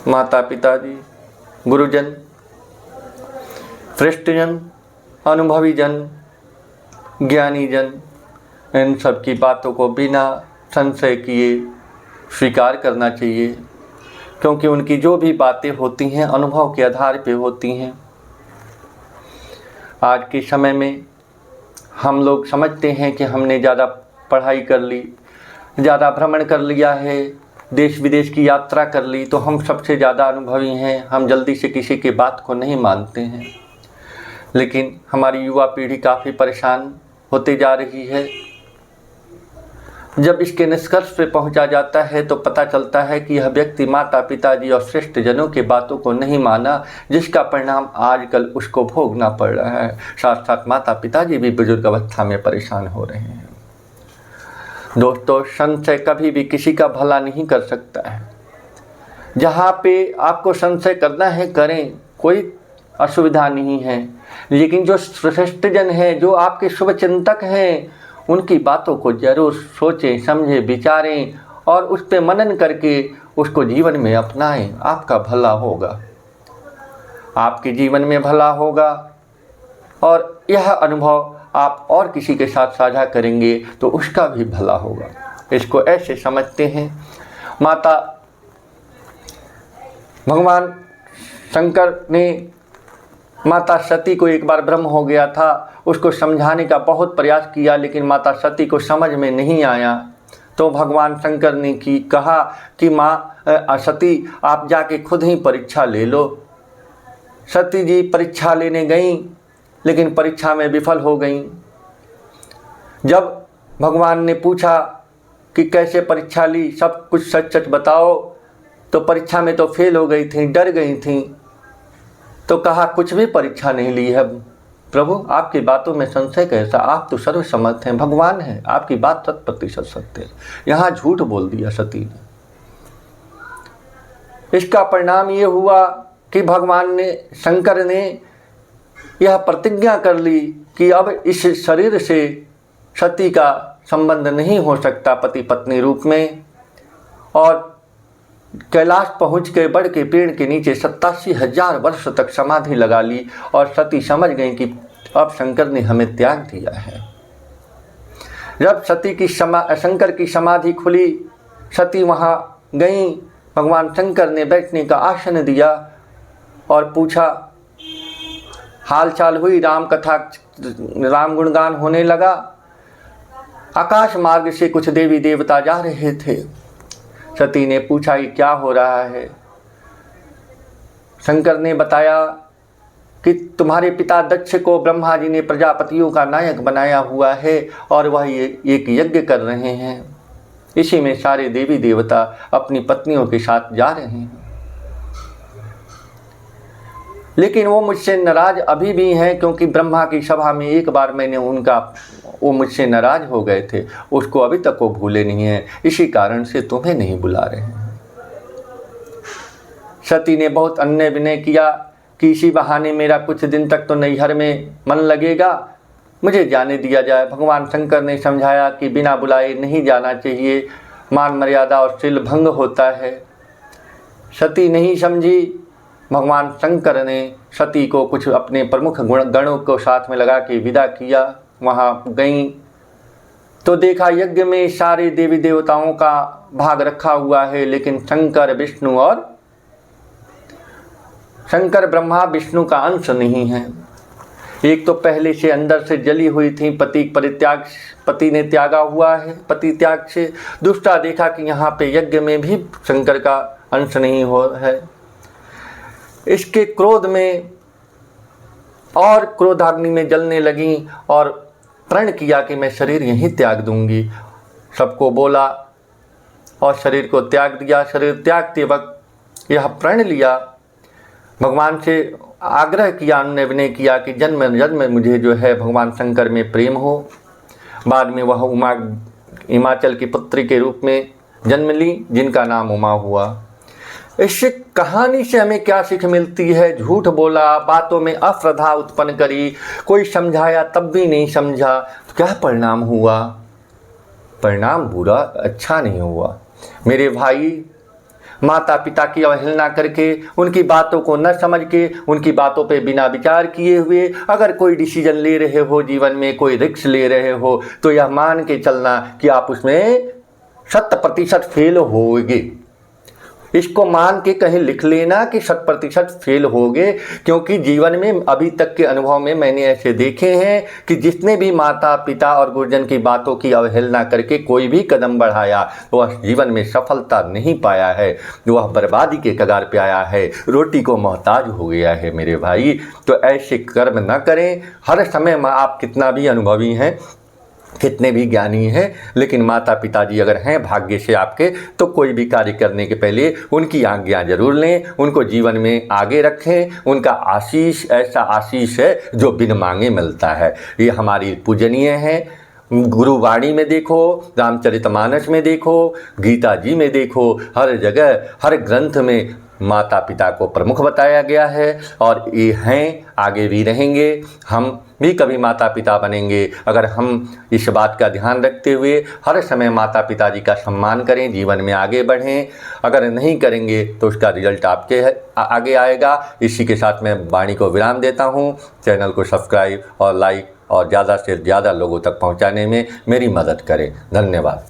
माता पिताजी, गुरुजन, श्रेष्ठजन, अनुभवी जन, ज्ञानी जन, इन सब की बातों को बिना संशय किए स्वीकार करना चाहिए, क्योंकि उनकी जो भी बातें होती हैं अनुभव के आधार पे होती हैं। आज के समय में हम लोग समझते हैं कि हमने ज़्यादा पढ़ाई कर ली, ज़्यादा भ्रमण कर लिया है, देश विदेश की यात्रा कर ली, तो हम सबसे ज़्यादा अनुभवी हैं, हम जल्दी से किसी की बात को नहीं मानते हैं। लेकिन हमारी युवा पीढ़ी काफ़ी परेशान होते जा रही है। जब इसके निष्कर्ष पे पहुंचा जाता है तो पता चलता है कि यह व्यक्ति माता पिताजी और श्रेष्ठ जनों की बातों को नहीं माना, जिसका परिणाम आजकल उसको भोगना पड़ रहा है। साथ साथ माता पिताजी भी बुजुर्ग अवस्था में परेशान हो रहे हैं। दोस्तों, संशय कभी भी किसी का भला नहीं कर सकता है। जहाँ पे आपको संशय करना है करें, कोई असुविधा नहीं है, लेकिन जो श्रेष्ठ जन हैं, जो आपके शुभ चिंतक हैं, उनकी बातों को जरूर सोचें, समझें, विचारें और उस पर मनन करके उसको जीवन में अपनाएं। आपका भला होगा, आपके जीवन में भला होगा और यह अनुभव आप और किसी के साथ साझा करेंगे तो उसका भी भला होगा। इसको ऐसे समझते हैं। भगवान शंकर ने माता सती को एक बार भ्रम हो गया था, उसको समझाने का बहुत प्रयास किया, लेकिन माता सती को समझ में नहीं आया। तो भगवान शंकर ने कहा कि माँ सती, आप जाके खुद ही परीक्षा ले लो। सती जी परीक्षा लेने गईं, लेकिन परीक्षा में विफल हो गईं। जब भगवान ने पूछा कि कैसे परीक्षा ली, सब कुछ सच सच बताओ, तो परीक्षा में तो फेल हो गई थी, डर गई थी। तो कहा कुछ भी परीक्षा नहीं ली है प्रभु, आपकी बातों में संशय कैसा, आप तो सर्वसमर्थ हैं, भगवान हैं, आपकी बात 100% सत्य है। यहाँ झूठ बोल दिया सती ने। इसका परिणाम ये हुआ कि भगवान ने, शंकर ने यह प्रतिज्ञा कर ली कि अब इस शरीर से सती का संबंध नहीं हो सकता पति पत्नी रूप में, और कैलाश पहुँच के बड़ के पेड़ के नीचे 87,000 वर्ष तक समाधि लगा ली। और सती समझ गई कि अब शंकर ने हमें त्याग दिया है। जब शंकर की समाधि खुली, सती वहाँ गई, भगवान शंकर ने बैठने का आसन दिया और पूछा, हाल चाल हुई, राम कथा, राम गुणगान होने लगा। आकाश मार्ग से कुछ देवी देवता जा रहे थे। सती ने पूछा कि क्या हो रहा है। शंकर ने बताया कि तुम्हारे पिता दक्ष को ब्रह्मा जी ने प्रजापतियों का नायक बनाया हुआ है और वह एक यज्ञ कर रहे हैं। इसी में सारे देवी देवता अपनी पत्नियों के साथ जा रहे हैं, लेकिन वो मुझसे नाराज अभी भी हैं, क्योंकि ब्रह्मा की सभा में एक बार मैंने वो मुझसे नाराज हो गए थे, उसको अभी तक वो भूले नहीं हैं, इसी कारण से तुम्हें नहीं बुला रहे हैं। सती ने बहुत अन्य विनय किया कि इसी बहाने मेरा कुछ दिन तक तो नैहर में मन लगेगा, मुझे जाने दिया जाए। भगवान शंकर ने समझाया कि बिना बुलाए नहीं जाना चाहिए, मान मर्यादा और शील भंग होता है। सती नहीं समझी। भगवान शंकर ने सती को कुछ अपने प्रमुख गणों को साथ में लगा के विदा किया। वहाँ गई तो देखा यज्ञ में सारे देवी देवताओं का भाग रखा हुआ है, लेकिन शंकर ब्रह्मा विष्णु का अंश नहीं है। एक तो पहले से अंदर से जली हुई थी, पति ने त्यागा हुआ है, पति त्याग से। दूसरा देखा कि यहाँ पे यज्ञ में भी शंकर का अंश नहीं हो है। इसके क्रोध में और क्रोधाग्नि में जलने लगी और प्रण किया कि मैं शरीर यहीं त्याग दूंगी। सबको बोला और शरीर को त्याग दिया। शरीर त्यागते वक्त यह प्रण लिया, भगवान से आग्रह किया, विनय किया कि जन्म जन्म मुझे जो है भगवान शंकर में प्रेम हो। बाद में वह हिमाचल की पुत्री के रूप में जन्म ली, जिनका नाम उमा हुआ। इस कहानी से हमें क्या सीख मिलती है? झूठ बोला, बातों में अश्रद्धा उत्पन्न करी, कोई समझाया तब भी नहीं समझा, तो क्या परिणाम हुआ? परिणाम बुरा, अच्छा नहीं हुआ। मेरे भाई, माता पिता की अवहेलना करके, उनकी बातों को न समझ के, उनकी बातों पे बिना विचार किए हुए अगर कोई डिसीजन ले रहे हो, जीवन में कोई रिस्क ले रहे हो, तो यह मान के चलना कि आप उसमें 100% फेल होगे। इसको मान के कहीं लिख लेना कि 100% फेल होगे, क्योंकि जीवन में अभी तक के अनुभव में मैंने ऐसे देखे हैं कि जिसने भी माता पिता और गुरुजन की बातों की अवहेलना करके कोई भी कदम बढ़ाया, वह जीवन में सफलता नहीं पाया है, वह बर्बादी के कगार पे आया है, रोटी को मोहताज हो गया है मेरे भाई। तो ऐसे कर्म न करें। हर समय आप कितना भी अनुभवी हैं, कितने भी ज्ञानी हैं, लेकिन माता पिताजी अगर हैं भाग्य से आपके, तो कोई भी कार्य करने के पहले उनकी आज्ञा जरूर लें, उनको जीवन में आगे रखें। उनका आशीष ऐसा आशीष है जो बिन मांगे मिलता है। ये हमारी पूजनीय है। गुरुवाणी में देखो, रामचरितमानस में देखो, गीता जी में देखो, हर जगह हर ग्रंथ में माता पिता को प्रमुख बताया गया है, और ये हैं, आगे भी रहेंगे। हम भी कभी माता पिता बनेंगे अगर हम इस बात का ध्यान रखते हुए हर समय माता पिताजी का सम्मान करें, जीवन में आगे बढ़ें। अगर नहीं करेंगे तो उसका रिजल्ट आपके आगे आएगा। इसी के साथ मैं वाणी को विराम देता हूँ। चैनल को सब्सक्राइब और लाइक और ज़्यादा से ज़्यादा लोगों तक पहुँचाने में मेरी मदद करें। धन्यवाद।